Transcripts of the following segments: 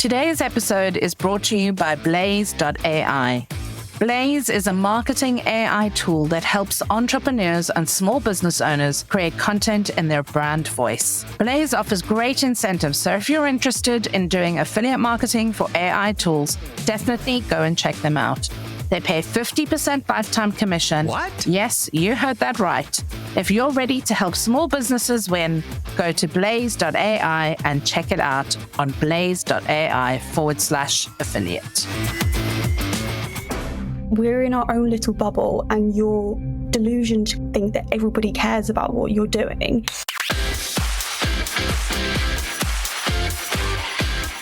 Today's episode is brought to you by Blaze.ai. Blaze is a marketing AI tool that helps entrepreneurs and small business owners create content in their brand voice. Blaze offers great incentives, so if you're interested in doing affiliate marketing for AI tools, definitely go and check them out. They pay 50% lifetime commission. What? Yes, you heard that right. If you're ready to help small businesses win, go to blaze.ai and check it out on blaze.ai/affiliate. We're in our own little bubble, and your delusion to think that everybody cares about what you're doing.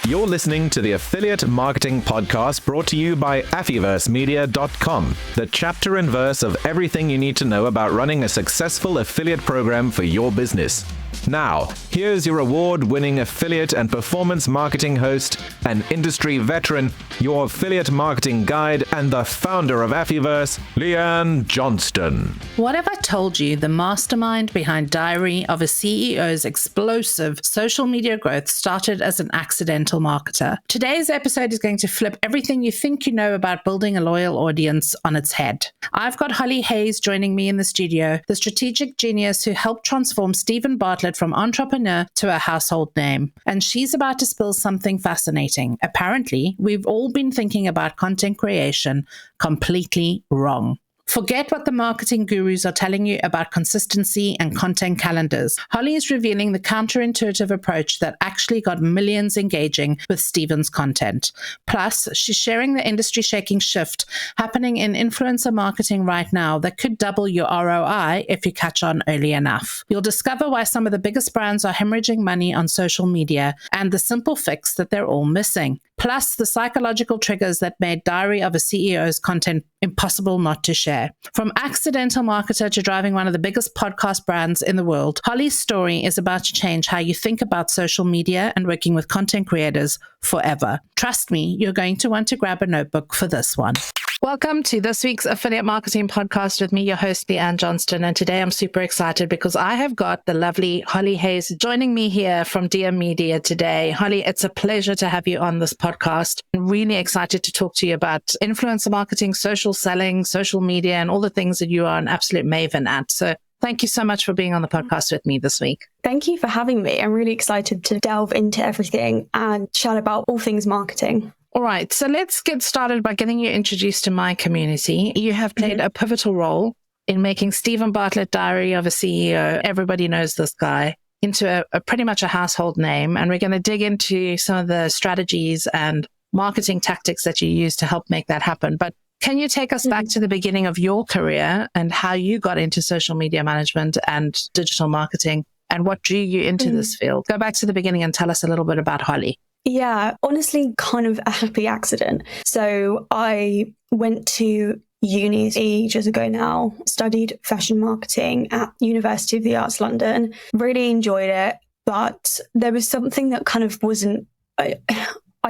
You're listening to the Affiliate Marketing Podcast brought to you by affiliatemedia.com, the chapter and verse of everything you need to know about running a successful affiliate program for your business. Now, here's your award-winning affiliate and performance marketing host, an industry veteran, your affiliate marketing guide, and the founder of Affiverse, Leanne Johnston. What have I told you? The mastermind behind Diary of a CEO's explosive social media growth started as an accidental marketer. Today's episode is going to flip everything you think you know about building a loyal audience on its head. I've got Holly Hayes joining me in the studio, the strategic genius who helped transform Stephen Bartlett from entrepreneur to a household name. And she's about to spill something fascinating. Apparently, we've all been thinking about content creation completely wrong. Forget what the marketing gurus are telling you about consistency and content calendars. Holly is revealing the counterintuitive approach that actually got millions engaging with Stephen's content. Plus, she's sharing the industry-shaking shift happening in influencer marketing right now that could double your ROI if you catch on early enough. You'll discover why some of the biggest brands are hemorrhaging money on social media and the simple fix that they're all missing. Plus, the psychological triggers that made Diary of a CEO's content impossible not to share. From accidental marketer to driving one of the biggest podcast brands in the world, Holly's story is about to change how you think about social media and working with content creators forever. Trust me, you're going to want to grab a notebook for this one. Welcome to this week's Affiliate Marketing Podcast with me, your host, Leanne Johnston. And today I'm super excited because I have got the lovely Holly Hayes joining me here from DM Media today. Holly, it's a pleasure to have you on this podcast. I'm really excited to talk to you about influencer marketing, social selling, social media, and all the things that you are an absolute maven at. So thank you so much for being on the podcast with me this week. Thank you for having me. I'm really excited to delve into everything and chat about all things marketing. All right, so let's get started by getting you introduced to my community. You have played a pivotal role in making Stephen Bartlett, Diary of a CEO, everybody knows this guy, into a pretty much a household name. And we're going to dig into some of the strategies and marketing tactics that you use to help make that happen. But can you take us back to the beginning of your career and how you got into social media management and digital marketing and what drew you into this field? Go back to the beginning and tell us a little bit about Holly. Yeah, honestly, kind of a happy accident. So I went to uni ages ago now, studied fashion marketing at University of the Arts London, really enjoyed it, but there was something that kind of wasn't, I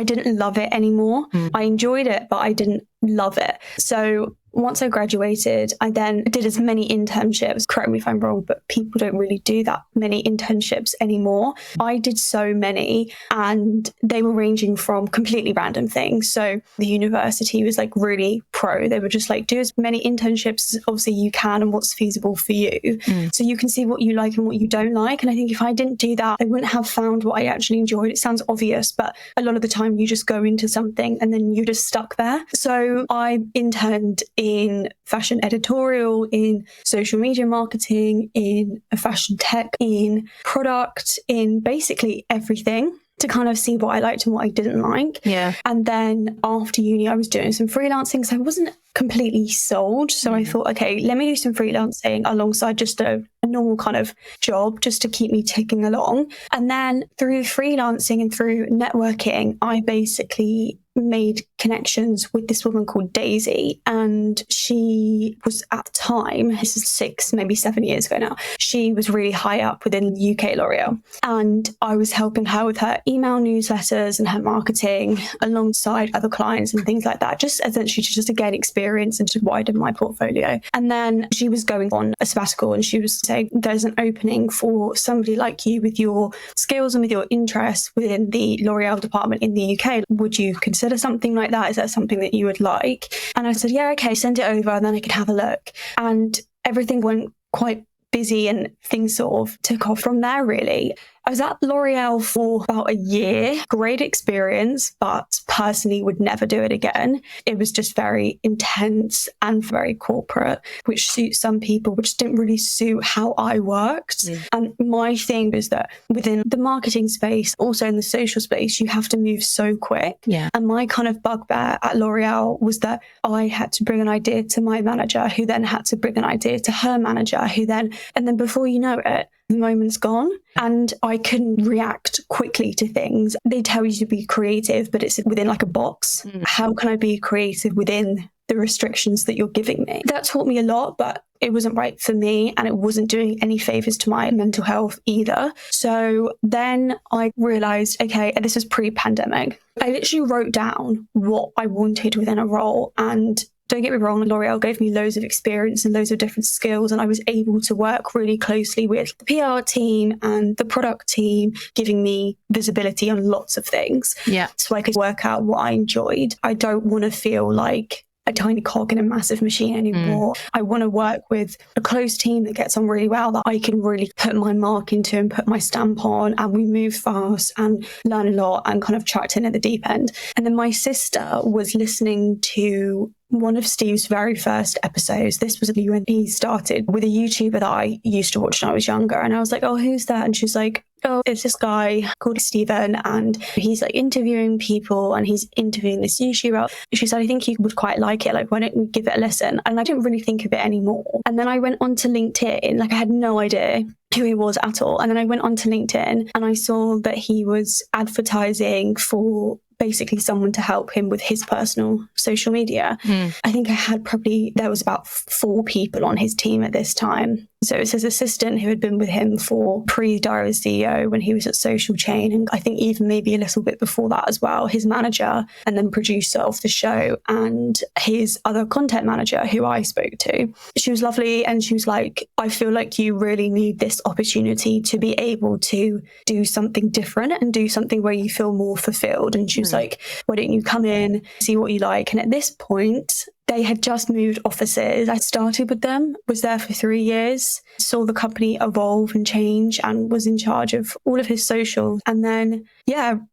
didn't love it anymore. I enjoyed it, but I didn't love it. So once I graduated, I then did as many internships. Correct me if I'm wrong, but people don't really do that many internships anymore. I did so many, and they were ranging from completely random things. So the university was like really pro. They were just like, do as many internships as obviously you can and what's feasible for you. So you can see what you like and what you don't like. And I think if I didn't do that, I wouldn't have found what I actually enjoyed. It sounds obvious, but a lot of the time you just go into something and then you're just stuck there. So I interned in fashion editorial, in social media marketing, in a fashion tech, in product, in basically everything to kind of see what I liked and what I didn't like. Yeah. And then after uni, I was doing some freelancing. So I wasn't completely sold. So I thought, okay, let me do some freelancing alongside just a normal kind of job just to keep me ticking along. And then through freelancing and through networking, I basically made connections with this woman called Daisy, and she was at the time, this is 6, maybe 7 years ago now, she was really high up within UK L'Oreal, and I was helping her with her email newsletters and her marketing alongside other clients and things like that, just essentially just to gain experience and to widen my portfolio. And then she was going on a sabbatical, and she was saying, there's an opening for somebody like you with your skills and with your interests within the L'Oreal department in the UK. Would you consider something like that? Is that something that you would like? And I said, yeah, okay, send it over and then I can have a look. And everything went quite busy and things sort of took off from there, really. I was at L'Oreal for about a year, great experience, but personally would never do it again. It was just very intense and very corporate, which suits some people, which didn't really suit how I worked. And my thing was that within the marketing space, also in the social space, you have to move so quick. And my kind of bugbear at L'Oreal was that I had to bring an idea to my manager, who then had to bring an idea to her manager, and then before you know it, the moment's gone, and I couldn't react quickly to things. They tell you to be creative, but it's within like a box. How can I be creative within the restrictions that you're giving me? That taught me a lot, but it wasn't right for me, and it wasn't doing any favors to my mental health either. So then I realized, okay, and this was pre-pandemic, I literally wrote down what I wanted within a role. And don't get me wrong, L'Oreal gave me loads of experience and loads of different skills, and I was able to work really closely with the PR team and the product team, giving me visibility on lots of things. So I could work out what I enjoyed. I don't want to feel like a tiny cog in a massive machine anymore. I want to work with a close team that gets on really well, that I can really put my mark into and put my stamp on, and we move fast and learn a lot and kind of chucked in at the deep end. And then my sister was listening to one of Steve's very first episodes. This was when he started with a YouTuber that I used to watch when I was younger. And I was like, oh, who's that? And she's like, oh, it's this guy called Steven, and he's like interviewing people, and he's interviewing this YouTuber. She said, I think you would quite like it. Like, why don't you give it a listen? And I didn't really think of it anymore. And then I went onto LinkedIn, like I had no idea who he was at all. And then I went onto LinkedIn and I saw that he was advertising for basically someone to help him with his personal social media. I think there was about 4 people on his team at this time. So it's his assistant who had been with him for pre-Diary as CEO when he was at Social Chain, and I think even maybe a little bit before that as well, his manager and then producer of the show, and his other content manager who I spoke to. She was lovely, and she was like, I feel like you really need this opportunity to be able to do something different and do something where you feel more fulfilled. And she was like, why don't you come in, see what you like? And at this point, they had just moved offices. I started with them, was there for 3 years, saw the company evolve and change, and was in charge of all of his social. And then,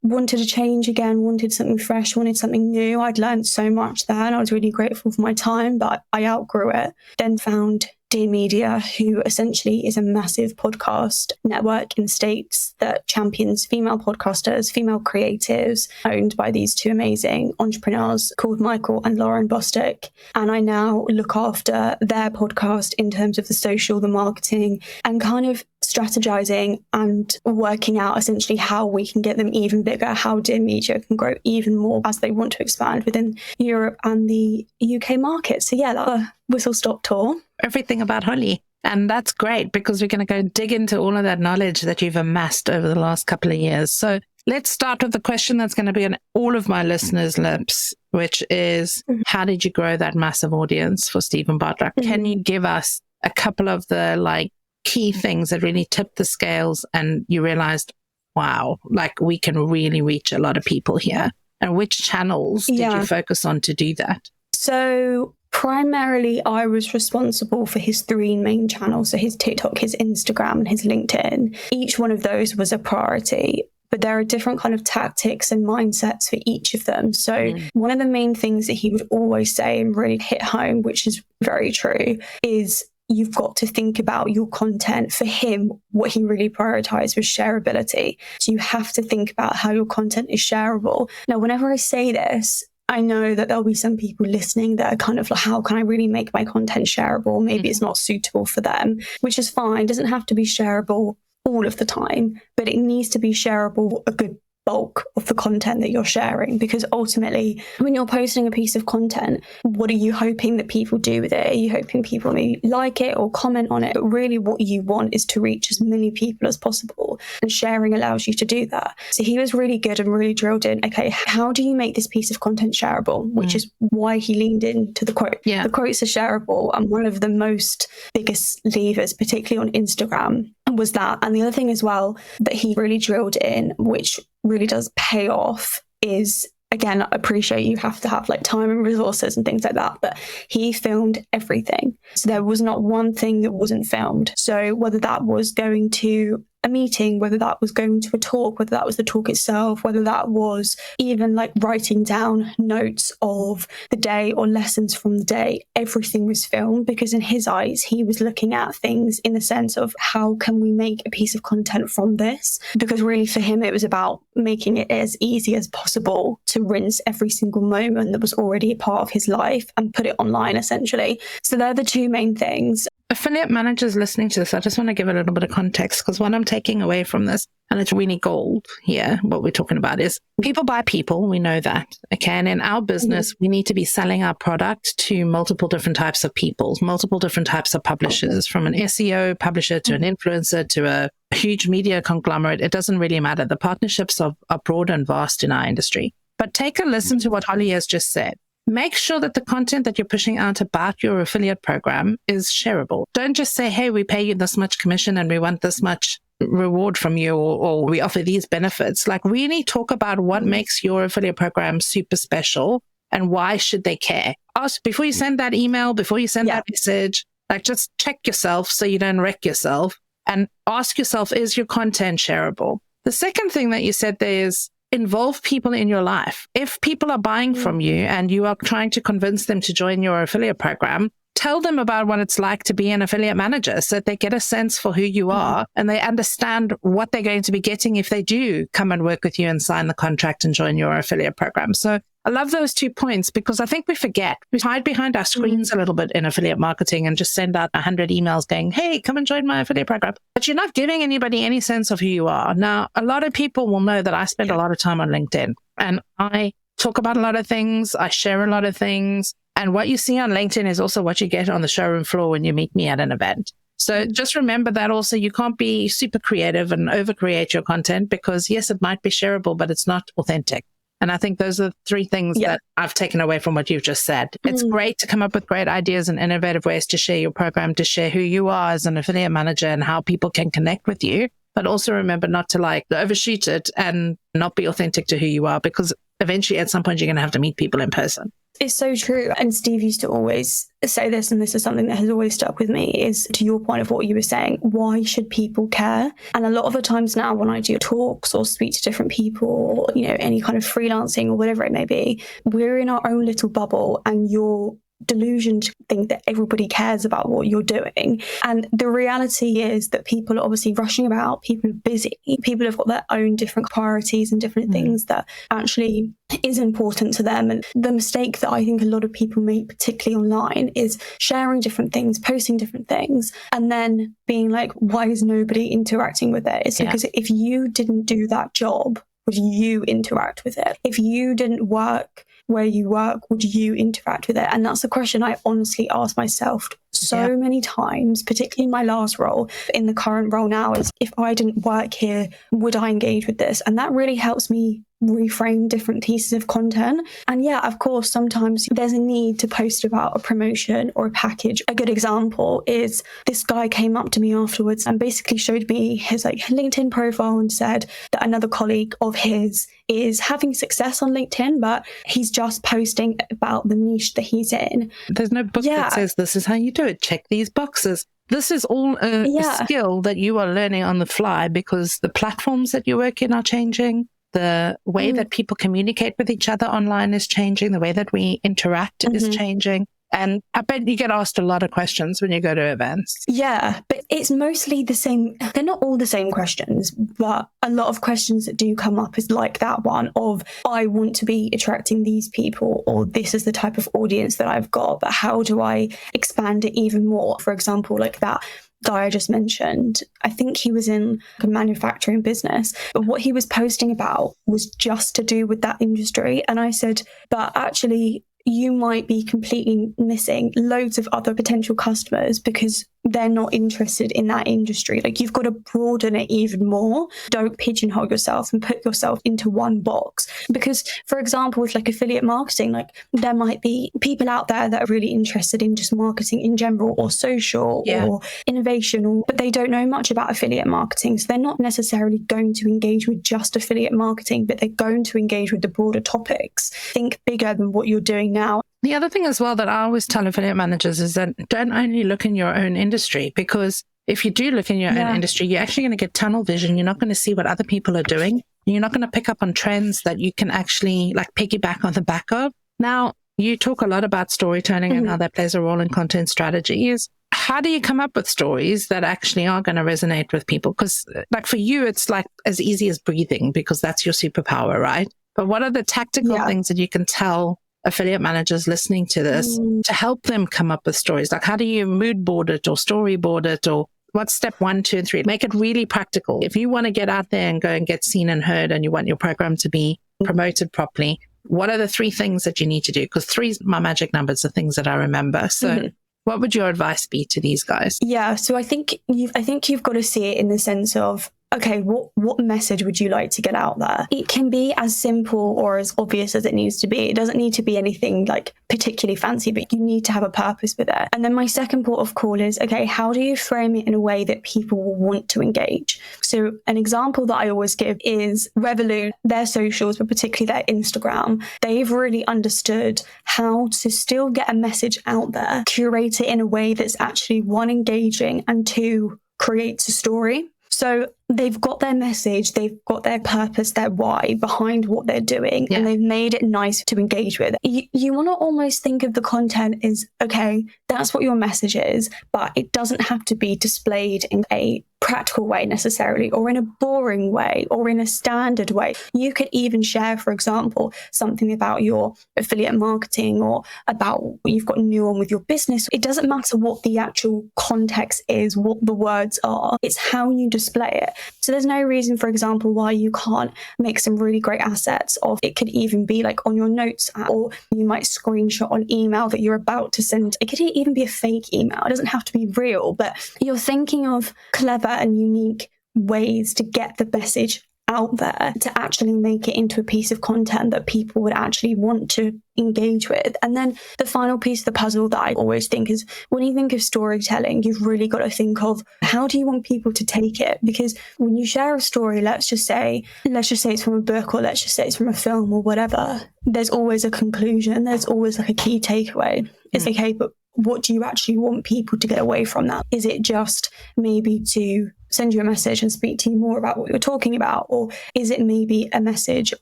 wanted to change again, wanted something fresh, wanted something new. I'd learned so much there, and I was really grateful for my time, but I outgrew it. Then found Dear Media, who essentially is a massive podcast network in the States that champions female podcasters, female creatives, owned by these 2 amazing entrepreneurs called Michael and Lauren Bostick. And I now look after their podcast in terms of the social, the marketing, and kind of strategizing and working out essentially how we can get them even bigger, how Dear Media can grow even more as they want to expand within Europe and the UK market. So that's a whistle-stop tour. Everything about Holly. And that's great, because we're going to go dig into all of that knowledge that you've amassed over the last couple of years. So let's start with the question that's going to be on all of my listeners' lips, which is, how did you grow that massive audience for Stephen Butler? Can you give us a couple of the key things that really tipped the scales and you realized, wow, we can really reach a lot of people here? And which channels did you focus on to do that? So primarily, I was responsible for his 3 main channels. So his TikTok, his Instagram, and his LinkedIn. Each one of those was a priority, but there are different kind of tactics and mindsets for each of them. So one of the main things that he would always say and really hit home, which is very true, is you've got to think about your content. For him, what he really prioritized was shareability. So you have to think about how your content is shareable. Now, whenever I say this, I know that there'll be some people listening that are kind of like, how can I really make my content shareable? Maybe it's not suitable for them, which is fine. It doesn't have to be shareable all of the time, but it needs to be shareable a good bulk of the content that you're sharing, because ultimately when you're posting a piece of content, what are you hoping that people do with it? Are you hoping people maybe like it or comment on it? But really what you want is to reach as many people as possible, and sharing allows you to do that. So he was really good and really drilled in, okay, how do you make this piece of content shareable? Which is why he leaned into the quote. The quotes are shareable, and one of the most biggest levers, particularly on Instagram, was that. And the other thing as well that he really drilled in, which really does pay off, is, again, I appreciate you have to have like time and resources and things like that, but he filmed everything. So there was not one thing that wasn't filmed. So whether that was going to a meeting, whether that was going to a talk, whether that was the talk itself, whether that was even like writing down notes of the day or lessons from the day, everything was filmed, because in his eyes, he was looking at things in the sense of how can we make a piece of content from this? Because really for him, it was about making it as easy as possible to rinse every single moment that was already a part of his life and put it online, essentially. So they're the two main things. Affiliate managers listening to this, I just want to give a little bit of context, because what I'm taking away from this, and it's really gold here, what we're talking about is people buy people. We know that. Okay. And in our business, we need to be selling our product to multiple different types of people, multiple different types of publishers, from an SEO publisher to an influencer to a huge media conglomerate. It doesn't really matter. The partnerships are broad and vast in our industry. But take a listen to what Holly has just said. Make sure that the content that you're pushing out about your affiliate program is shareable. Don't just say, hey, we pay you this much commission and we want this much reward from you, or we offer these benefits. Like, really talk about what makes your affiliate program super special and why should they care. Ask before you send that email, before you send that message, like just check yourself so you don't wreck yourself, and ask yourself, is your content shareable? The second thing that you said there is, involve people in your life. If people are buying from you and you are trying to convince them to join your affiliate program, tell them about what it's like to be an affiliate manager so that they get a sense for who you are and they understand what they're going to be getting if they do come and work with you and sign the contract and join your affiliate program. So I love those 2 points, because I think we forget. We hide behind our screens a little bit in affiliate marketing and just send out 100 emails going, hey, come and join my affiliate program. But you're not giving anybody any sense of who you are. Now, a lot of people will know that I spend a lot of time on LinkedIn, and I talk about a lot of things. I share a lot of things. And what you see on LinkedIn is also what you get on the showroom floor when you meet me at an event. So just remember that also you can't be super creative and overcreate your content, because yes, it might be shareable, but it's not authentic. And I think those are 3 things that I've taken away from what you've just said. It's great to come up with great ideas and innovative ways to share your program, to share who you are as an affiliate manager and how people can connect with you. But also remember not to like overshoot it and not be authentic to who you are, because eventually at some point you're going to have to meet people in person. It's so true. And Steve used to always say this, and this is something that has always stuck with me, is to your point of what you were saying, why should people care? And a lot of the times now when I do talks or speak to different people, or, you know, any kind of freelancing or whatever it may be, we're in our own little bubble, and you're delusion to think that everybody cares about what you're doing. And the reality is that people are obviously rushing about, people are busy, people have got their own different priorities and different things that actually is important to them. And the mistake that I think a lot of people make, particularly online, is sharing different things, posting different things, and then being like, why is nobody interacting with it? It's because if you didn't do that job, would you interact with it? If you didn't work where you work, would you interact with it? And that's the question I honestly ask myself so many times, particularly in my last role. In the current role now, is if I didn't work here, would I engage with this? And that really helps me reframe different pieces of content. And yeah, of course, sometimes there's a need to post about a promotion or a package. A good example is this guy came up to me afterwards and basically showed me his like LinkedIn profile and said that another colleague of his is having success on LinkedIn, but he's just posting about the niche that he's in. There's no book that says this is how you do it. Check these boxes. This is all a skill that you are learning on the fly, because the platforms that you work in are changing. The way that people communicate with each other online is changing. The way that we interact is changing. And I bet you get asked a lot of questions when you go to events. Yeah, but it's mostly the same. They're not all the same questions, but a lot of questions that do come up is like that one of, I want to be attracting these people, or this is the type of audience that I've got, but how do I expand it even more? For example, like that guy I just mentioned, I think he was in a manufacturing business, but what he was posting about was just to do with that industry. And I said, but actually, you might be completely missing loads of other potential customers because they're not interested in that industry. Like, you've got to broaden it even more. Don't pigeonhole yourself and put yourself into one box. Because, for example, with like affiliate marketing, like there might be people out there that are really interested in just marketing in general or social or innovation, but they don't know much about affiliate marketing. So they're not necessarily going to engage with just affiliate marketing, but they're going to engage with the broader topics. Think bigger than what you're doing now. The other thing as well that I always tell affiliate managers is that don't only look in your own industry, because if you do look in your own industry, you're actually going to get tunnel vision. You're not going to see what other people are doing. You're not going to pick up on trends that you can actually like piggyback on the back of. Now, you talk a lot about storytelling and how that plays a role in content strategies. How do you come up with stories that actually are going to resonate with people? Because like for you, it's like as easy as breathing because that's your superpower, right? But what are the tactical things that you can tell affiliate managers listening to this to help them come up with stories? Like, how do you mood board it or storyboard it, or what's step 1, 2, and 3? Make it really practical. If you want to get out there and go and get seen and heard and you want your program to be promoted properly, what are the 3 things that you need to do? Because 3 is my magic numbers, the things that I remember. So what would your advice be to these guys? Yeah, so I think you've got to see it in the sense of, okay, what message would you like to get out there? It can be as simple or as obvious as it needs to be. It doesn't need to be anything like particularly fancy, but you need to have a purpose with it. And then my second port of call is, okay, how do you frame it in a way that people will want to engage? So an example that I always give is Revolut, their socials, but particularly their Instagram. They've really understood how to still get a message out there, curate it in a way that's actually 1, engaging, and 2, creates a story. So they've got their message, they've got their purpose, their why behind what they're doing, and they've made it nice to engage with. You want to almost think of the content as, okay, that's what your message is, but it doesn't have to be displayed in a practical way necessarily, or in a boring way, or in a standard way. You could even share, for example, something about your affiliate marketing or about what you've got new on with your business. It doesn't matter what the actual context is, what the words are, it's how you display it. So there's no reason, for example, why you can't make some really great assets of, it could even be like on your notes app, or you might screenshot an email that you're about to send. It could even be a fake email. It doesn't have to be real, but you're thinking of clever and unique ways to get the message out there to actually make it into a piece of content that people would actually want to engage with. And then the final piece of the puzzle that I always think is, when you think of storytelling, you've really got to think of, how do you want people to take it? Because when you share a story, let's just say it's from a book, or let's just say it's from a film or whatever, there's always a conclusion, there's always like a key takeaway. It's okay, but what do you actually want people to get away from that? Is it just maybe to send you a message and speak to you more about what you're talking about? Or is it maybe a message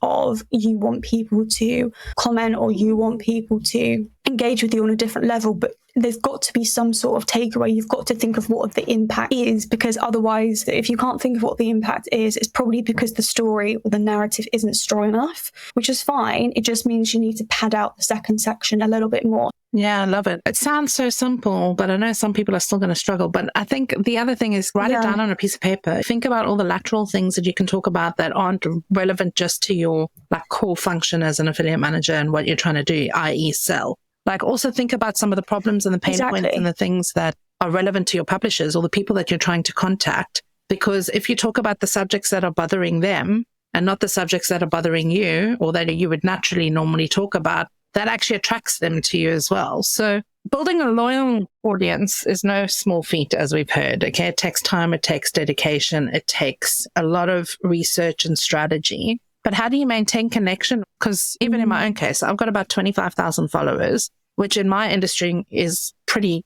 of, you want people to comment, or you want people to engage with you on a different level, but there's got to be some sort of takeaway. You've got to think of what the impact is, because otherwise, if you can't think of what the impact is, it's probably because the story or the narrative isn't strong enough, which is fine. It just means you need to pad out the second section a little bit more. Yeah, I love it. It sounds so simple, but I know some people are still going to struggle. But I think the other thing is, write it down on a piece of paper. Think about all the lateral things that you can talk about that aren't relevant just to your like core function as an affiliate manager and what you're trying to do, i.e. sell. Like, also think about some of the problems and the pain points and the things that are relevant to your publishers or the people that you're trying to contact. Because if you talk about the subjects that are bothering them and not the subjects that are bothering you, or that you would naturally normally talk about, that actually attracts them to you as well. So building a loyal audience is no small feat, as we've heard. Okay, it takes time, it takes dedication, it takes a lot of research and strategy. But how do you maintain connection? Because even in my own case, I've got about 25,000 followers, which in my industry is pretty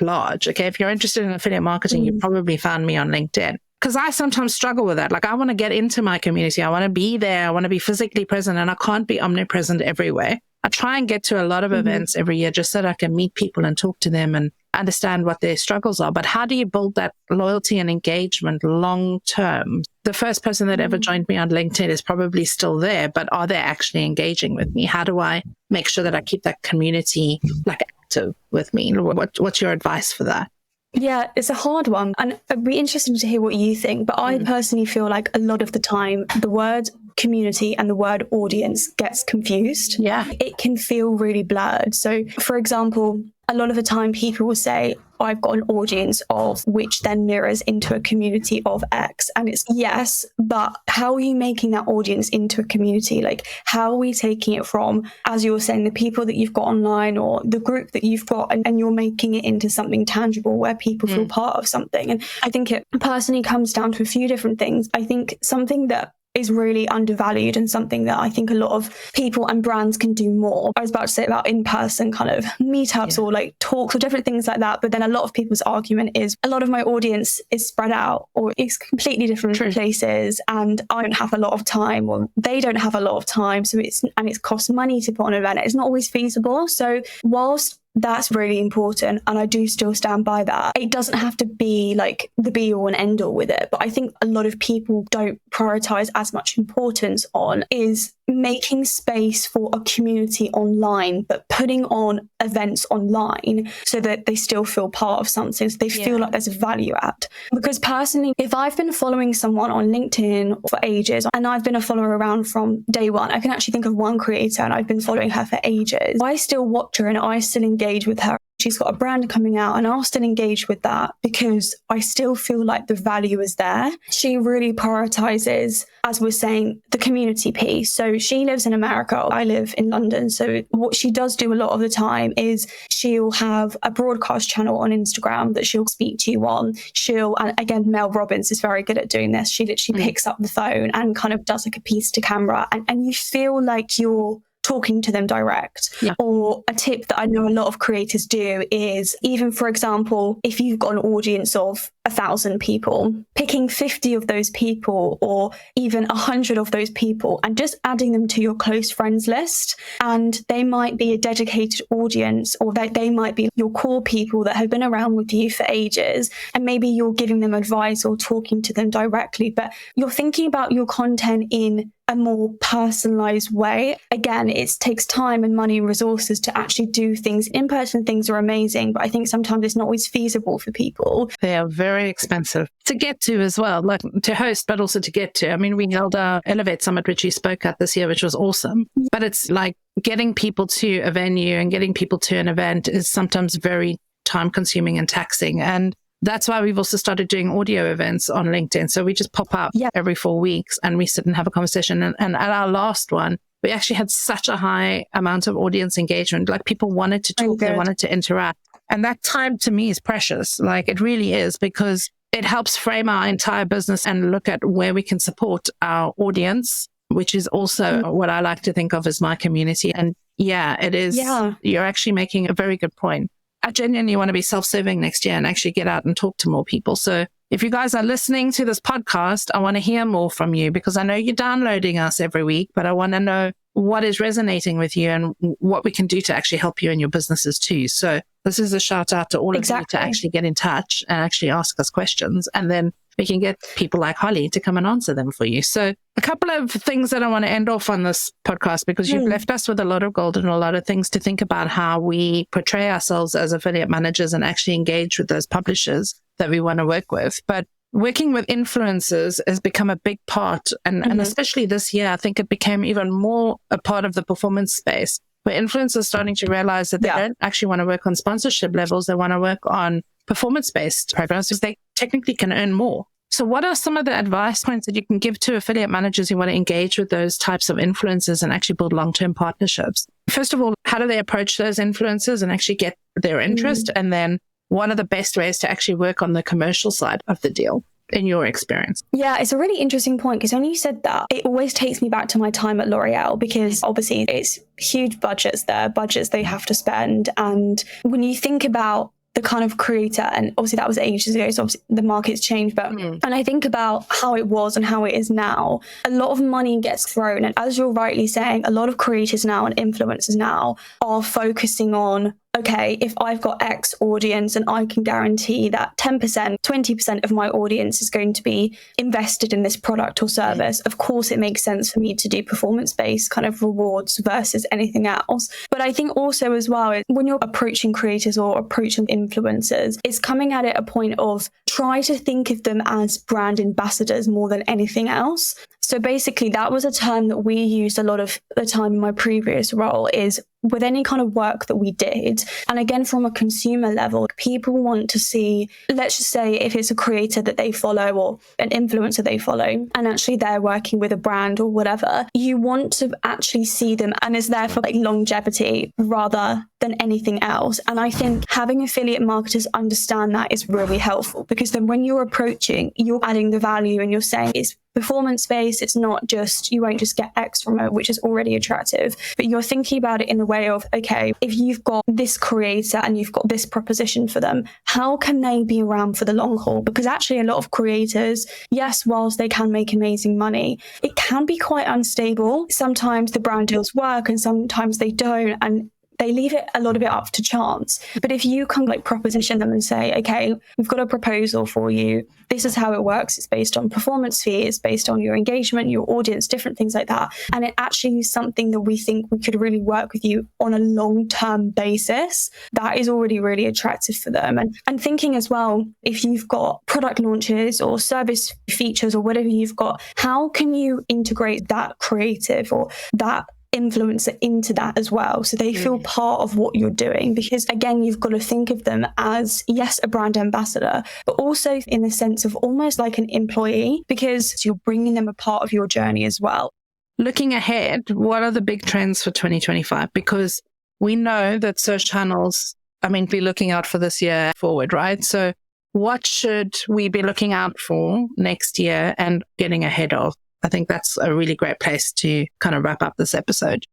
large. Okay, if you're interested in affiliate marketing, you probably found me on LinkedIn. Because I sometimes struggle with that. Like, I want to get into my community. I want to be there. I want to be physically present, and I can't be omnipresent everywhere. I try and get to a lot of events every year just so that I can meet people and talk to them and understand what their struggles are. But how do you build that loyalty and engagement long term? The first person that ever joined me on LinkedIn is probably still there, but are they actually engaging with me? How do I make sure that I keep that community like active with me? What's your advice for that? Yeah, it's a hard one. And it'd be interesting to hear what you think. But I personally feel like a lot of the time, the word community and the word audience gets confused. Yeah. It can feel really blurred. So, for example, a lot of the time people will say, I've got an audience of, which then mirrors into a community of X. And it's yes, but how are you making that audience into a community? Like, how are we taking it from, as you were saying, the people that you've got online or the group that you've got, and you're making it into something tangible where people feel part of something? And I think it personally comes down to a few different things. I think something that is really undervalued and something that I think a lot of people and brands can do more. I was about to say about in-person kind of meetups or like talks or different things like that. But then a lot of people's argument is a lot of my audience is spread out or it's completely different places and I don't have a lot of time or they don't have a lot of time. So it's costs money to put on an event. It's not always feasible. So whilst that's really important, and I do still stand by that, it doesn't have to be like the be all and end all with it. But I think a lot of people don't prioritize as much importance on is making space for a community online, but putting on events online so that they still feel part of something, so they feel like there's a value add. Because personally, if I've been following someone on LinkedIn for ages and I've been a follower around from day one, I can actually think of one creator and I've been following her for ages. I still watch her and I still engage with her. She's got a brand coming out and I'll still engage with that because I still feel like the value is there. She really prioritizes, as we're saying, the community piece. So she lives in America. I live in London. So what she does do a lot of the time is she'll have a broadcast channel on Instagram that she'll speak to you on. And again, Mel Robbins is very good at doing this. She literally picks up the phone and kind of does like a piece to camera and you feel like you're talking to them direct. Or a tip that I know a lot of creators do is, even for example, if you've got an audience of 1,000 people, picking 50 of those people or even 100 of those people and just adding them to your close friends list. And they might be a dedicated audience, or they might be your core people that have been around with you for ages. And maybe you're giving them advice or talking to them directly, but you're thinking about your content in a more personalized way. Again, it takes time and money and resources to actually do things. In-person things are amazing, but I think sometimes it's not always feasible for people. They are very expensive to get to as well, like to host, but also to get to. I mean, we held our Elevate Summit, which you spoke at this year, which was awesome. But it's like getting people to a venue and getting people to an event is sometimes very time consuming and taxing. And that's why we've also started doing audio events on LinkedIn. So we just pop up every 4 weeks and we sit and have a conversation. And at our last one, we actually had such a high amount of audience engagement. Like people wanted to talk, they wanted to interact. And that time to me is precious. Like it really is, because it helps frame our entire business and look at where we can support our audience, which is also what I like to think of as my community. And it is, you're actually making a very good point. I genuinely want to be self-serving next year and actually get out and talk to more people. So if you guys are listening to this podcast, I want to hear more from you, because I know you're downloading us every week, but I want to know what is resonating with you and what we can do to actually help you in your businesses too. So this is a shout out to all of you to actually get in touch and actually ask us questions. And then we can get people like Holly to come and answer them for you. So a couple of things that I want to end off on this podcast, because you've left us with a lot of gold and a lot of things to think about how we portray ourselves as affiliate managers and actually engage with those publishers that we want to work with. But working with influencers has become a big part. And especially this year, I think it became even more a part of the performance space, where influencers are starting to realize that they don't actually want to work on sponsorship levels. They want to work on performance-based programs because they technically can earn more. So what are some of the advice points that you can give to affiliate managers who want to engage with those types of influencers and actually build long-term partnerships? First of all, how do they approach those influencers and actually get their interest? And then what are the best ways to actually work on the commercial side of the deal, in your experience? Yeah, it's a really interesting point, because when you said that, it always takes me back to my time at L'Oreal, because obviously it's huge budgets they have to spend. And when you think about the kind of creator, and obviously that was ages ago, so obviously the market's changed, but and I think about how it was and how it is now, a lot of money gets thrown. And as you're rightly saying, a lot of creators now and influencers now are focusing on okay, if I've got X audience and I can guarantee that 10%, 20% of my audience is going to be invested in this product or service, of course it makes sense for me to do performance-based kind of rewards versus anything else. But I think also as well, when you're approaching creators or approaching influencers, it's coming at it a point of try to think of them as brand ambassadors more than anything else. So basically, that was a term that we used a lot of the time in my previous role, is with any kind of work that we did. And again, from a consumer level, people want to see, let's just say if it's a creator that they follow or an influencer they follow, and actually they're working with a brand or whatever, you want to actually see them and is there for like longevity rather than anything else. And I think having affiliate marketers understand that is really helpful, because then when you're approaching, you're adding the value and you're saying it's performance-based. It's not just, you won't just get X from it, which is already attractive, but you're thinking about it in the way of, okay, if you've got this creator and you've got this proposition for them, how can they be around for the long haul? Because actually a lot of creators, yes, whilst they can make amazing money, it can be quite unstable. Sometimes the brand deals work and sometimes they don't. And they leave it a lot of it up to chance. But if you can like proposition them and say, okay, we've got a proposal for you. This is how it works. It's based on performance fee. It's based on your engagement, your audience, different things like that. And it actually is something that we think we could really work with you on a long-term basis. That is already really attractive for them. And thinking as well, if you've got product launches or service features or whatever you've got, how can you integrate that creative or that influencer into that as well, so they feel part of what you're doing? Because again, you've got to think of them as, yes, a brand ambassador, but also in the sense of almost like an employee, because you're bringing them a part of your journey as well. Looking ahead, what are the big trends for 2025? Because we know that search channels, be looking out for this year forward, right? So what should we be looking out for next year and getting ahead of? I think that's a really great place to kind of wrap up this episode.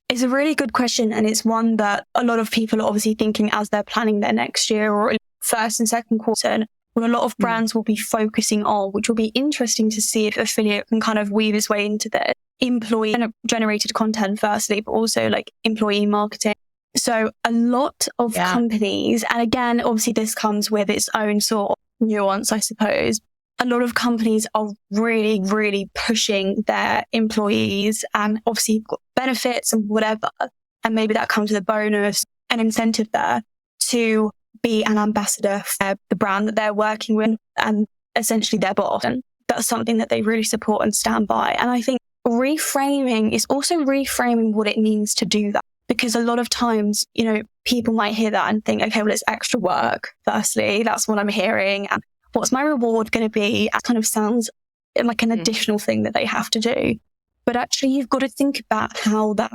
It's a really good question. And it's one that a lot of people are obviously thinking as they're planning their next year or first and second quarter, what a lot of brands will be focusing on, which will be interesting to see if affiliate can kind of weave its way into their employee generated content firstly, but also like employee marketing. So a lot of companies, and again, obviously this comes with its own sort of nuance, I suppose. A lot of companies are really, really pushing their employees, and obviously you've got benefits and whatever. And maybe that comes with a bonus, an incentive there to be an ambassador for the brand that they're working with and essentially their boss. And that's something that they really support and stand by. And I think reframing is also reframing what it means to do that. Because a lot of times, people might hear that and think, okay, well, it's extra work. Firstly, that's what I'm hearing. And what's my reward going to be? It kind of sounds like an additional thing that they have to do. But actually, you've got to think about how that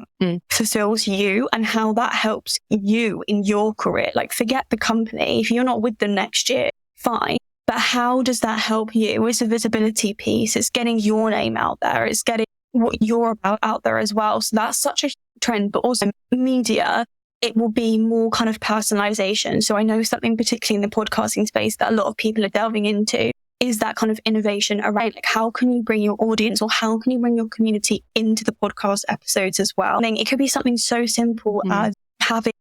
fulfills you and how that helps you in your career. Like, forget the company. If you're not with them next year, fine. But how does that help you? It's a visibility piece. It's getting your name out there. It's getting what you're about out there as well. So that's such a trend. But also media, it will be more kind of personalization. So I know something particularly in the podcasting space that a lot of people are delving into is that kind of innovation around like how can you bring your audience or how can you bring your community into the podcast episodes as well. I think it could be something so simple as having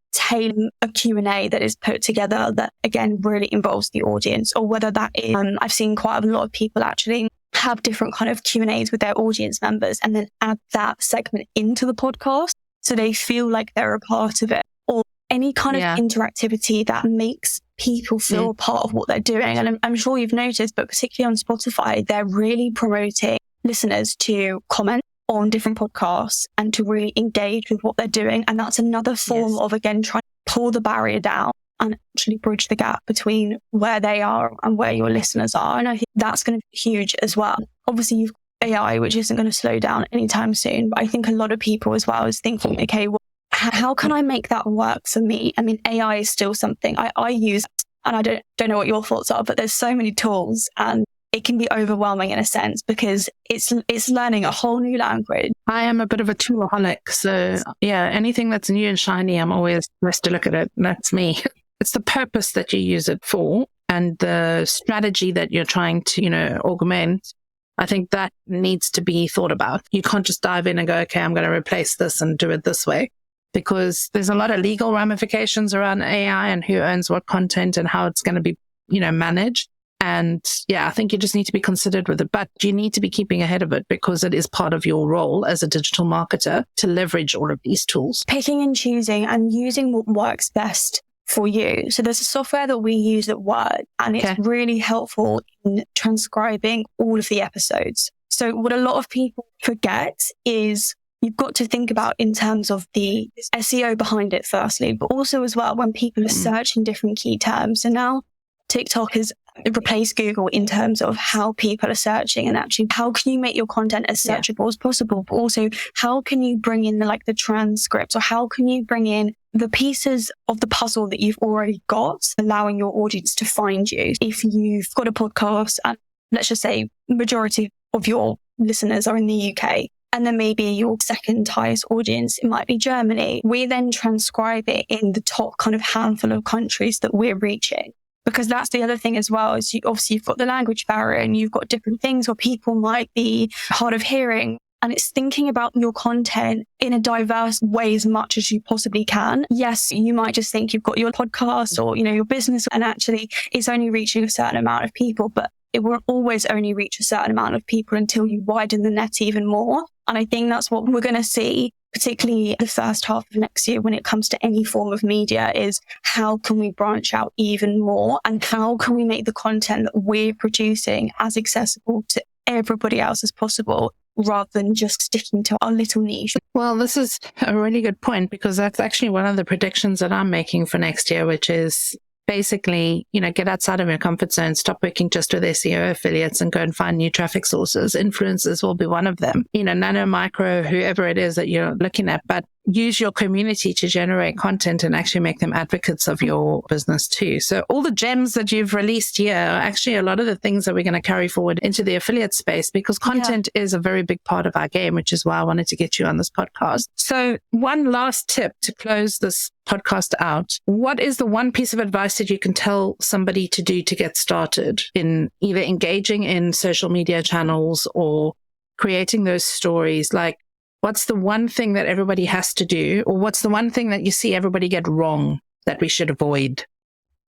a Q&A that is put together that again really involves the audience, or whether that is I've seen quite a lot of people actually have different kind of Q&As with their audience members and then add that segment into the podcast so they feel like they're a part of it, or any kind of interactivity that makes people feel part of what they're doing. And I'm sure you've noticed, but particularly on Spotify, they're really promoting listeners to comment on different podcasts and to really engage with what they're doing. And that's another form of, again, trying to pull the barrier down and actually bridge the gap between where they are and where your listeners are. And I think that's going to be huge as well. Obviously, you've got AI, which isn't going to slow down anytime soon. But I think a lot of people as well is thinking, okay, well, how can I make that work for me? I mean, AI is still something I use, and I don't know what your thoughts are, but there's so many tools and it can be overwhelming in a sense because it's learning a whole new language. I am a bit of a toolaholic. So anything that's new and shiny, I'm always nice to look at it. And that's me. It's the purpose that you use it for and the strategy that you're trying to, augment. I think that needs to be thought about. You can't just dive in and go, okay, I'm going to replace this and do it this way. because there's a lot of legal ramifications around AI and who owns what content and how it's going to be, managed. And I think you just need to be considered with it, but you need to be keeping ahead of it because it is part of your role as a digital marketer to leverage all of these tools. Picking and choosing and using what works best for you. So there's a software that we use at work, and it's really helpful in transcribing all of the episodes. So what a lot of people forget is you've got to think about in terms of the SEO behind it firstly, but also as well when people are searching different key terms. So now TikTok has replaced Google in terms of how people are searching, and actually how can you make your content as searchable as possible, but also how can you bring in the transcripts, or how can you bring in the pieces of the puzzle that you've already got, allowing your audience to find you. If you've got a podcast and let's just say majority of your listeners are in the UK, and then maybe your second highest audience, it might be Germany. We then transcribe it in the top kind of handful of countries that we're reaching. Because that's the other thing as well, is you've got the language barrier and you've got different things where people might be hard of hearing. And it's thinking about your content in a diverse way as much as you possibly can. Yes, you might just think you've got your podcast or, your business, and actually it's only reaching a certain amount of people, but it will always only reach a certain amount of people until you widen the net even more. And I think that's what we're going to see, particularly the first half of next year when it comes to any form of media, is how can we branch out even more, and how can we make the content that we're producing as accessible to everybody else as possible, rather than just sticking to our little niche. Well, this is a really good point, because that's actually one of the predictions that I'm making for next year, which is basically, get outside of your comfort zone, stop working just with SEO affiliates and go and find new traffic sources. Influencers will be one of them, nano, micro, whoever it is that you're looking at, but use your community to generate content and actually make them advocates of your business too. So all the gems that you've released here are actually a lot of the things that we're going to carry forward into the affiliate space, because content is a very big part of our game, which is why I wanted to get you on this podcast. So one last tip to close this podcast out. What is the one piece of advice that you can tell somebody to do to get started in either engaging in social media channels or creating those stories? Like, what's the one thing that everybody has to do, or what's the one thing that you see everybody get wrong that we should avoid?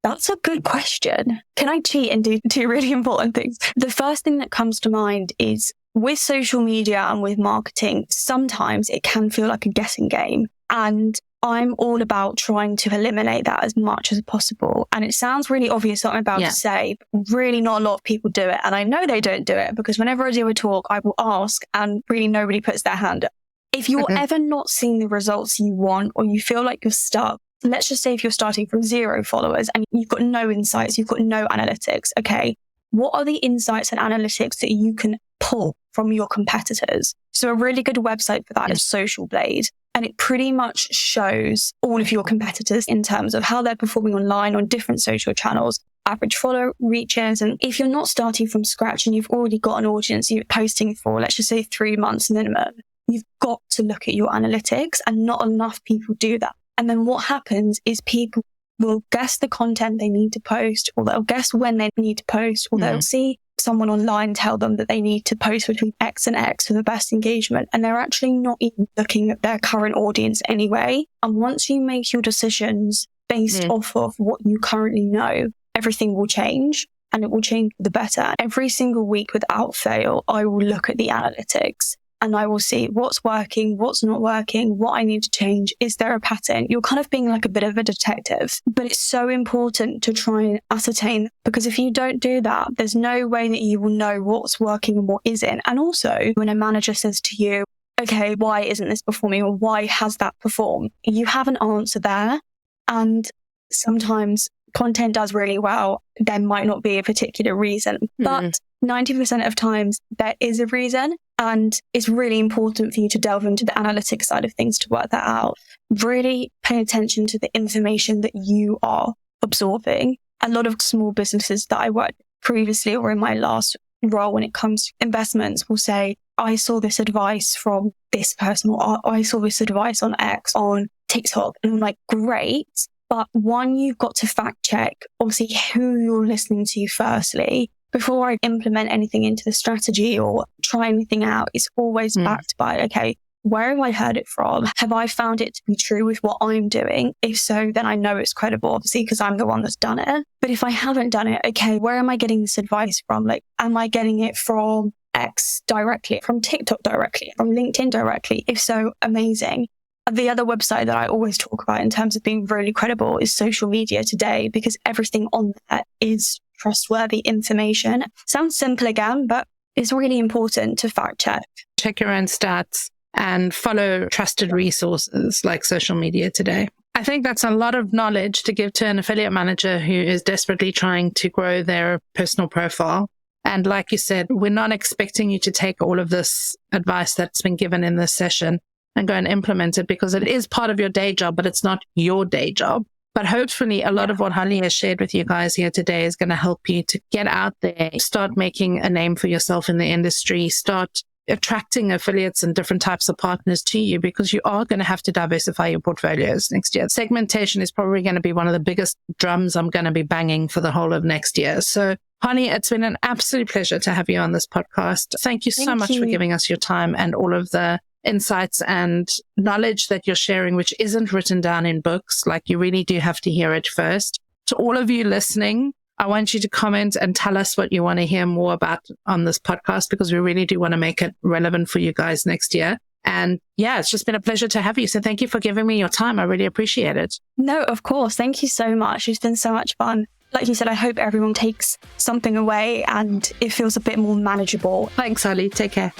That's a good question. Can I cheat and do two really important things? The first thing that comes to mind is with social media and with marketing, sometimes it can feel like a guessing game. And I'm all about trying to eliminate that as much as possible. And it sounds really obvious what I'm about to say, but really not a lot of people do it. And I know they don't do it because whenever I do a talk, I will ask and really nobody puts their hand up. If you're ever not seeing the results you want, or you feel like you're stuck, let's just say if you're starting from 0 followers and you've got no insights, you've got no analytics. Okay, what are the insights and analytics that you can pull from your competitors? So a really good website for that is Social Blade. And it pretty much shows all of your competitors in terms of how they're performing online on different social channels, average follow reaches. And if you're not starting from scratch and you've already got an audience you're posting for, let's just say 3 months minimum, you've got to look at your analytics, and not enough people do that. And then what happens is people will guess the content they need to post, or they'll guess when they need to post, or they'll see someone online tell them that they need to post between X and X for the best engagement. And they're actually not even looking at their current audience anyway. And once you make your decisions based off of what you currently know, everything will change, and it will change for the better. Every single week without fail, I will look at the analytics and I will see what's working, what's not working, what I need to change. Is there a pattern? You're kind of being like a bit of a detective, but it's so important to try and ascertain, because if you don't do that, there's no way that you will know what's working and what isn't. And also when a manager says to you, okay, why isn't this performing, or why has that performed? You have an answer there. And sometimes content does really well. There might not be a particular reason, but 90% of times there is a reason. And it's really important for you to delve into the analytics side of things to work that out. Really pay attention to the information that you are absorbing. A lot of small businesses that I worked previously or in my last role when it comes to investments will say, I saw this advice from this person, or I saw this advice on X, on TikTok. And I'm like, great. But one, you've got to fact check, obviously, who you're listening to firstly. Before I implement anything into the strategy or try anything out, it's always backed by, okay, where have I heard it from? Have I found it to be true with what I'm doing? If so, then I know it's credible, obviously, because I'm the one that's done it. But if I haven't done it, okay, where am I getting this advice from? Like, am I getting it from X directly, from TikTok directly, from LinkedIn directly? If so, amazing. The other website that I always talk about in terms of being really credible is Social Media Today, because everything on there is trustworthy information. Sounds simple again, but it's really important to fact check. Check your own stats and follow trusted resources like Social Media Today. I think that's a lot of knowledge to give to an affiliate manager who is desperately trying to grow their personal profile. And like you said, we're not expecting you to take all of this advice that's been given in this session and go and implement it, because it is part of your day job, but it's not your day job. But hopefully a lot of what Holly has shared with you guys here today is going to help you to get out there, start making a name for yourself in the industry, start attracting affiliates and different types of partners to you, because you are going to have to diversify your portfolios next year. Segmentation is probably going to be one of the biggest drums I'm going to be banging for the whole of next year. So Holly, it's been an absolute pleasure to have you on this podcast. Thank you so much for giving us your time and all of the insights and knowledge that you're sharing, which isn't written down in books. Like, you really do have to hear it first. To all of you listening, I want you to comment and tell us what you want to hear more about on this podcast, because we really do want to make it relevant for you guys next year. And yeah, it's just been a pleasure to have you. So thank you for giving me your time. I really appreciate it. No, of course. Thank you so much. It's been so much fun. Like you said, I hope everyone takes something away and it feels a bit more manageable. Thanks, Holly. Take care.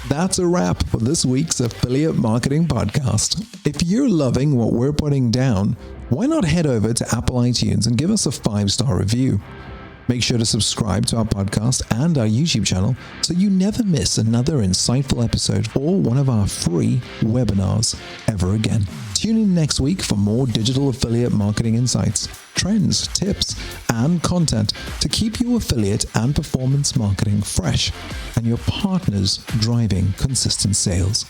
That's a wrap for this week's Affiliate Marketing Podcast. If you're loving what we're putting down, why not head over to Apple iTunes and give us a 5-star review? Make sure to subscribe to our podcast and our YouTube channel so you never miss another insightful episode or one of our free webinars ever again. Tune in next week for more digital affiliate marketing insights, trends, tips, and content to keep your affiliate and performance marketing fresh and your partners driving consistent sales.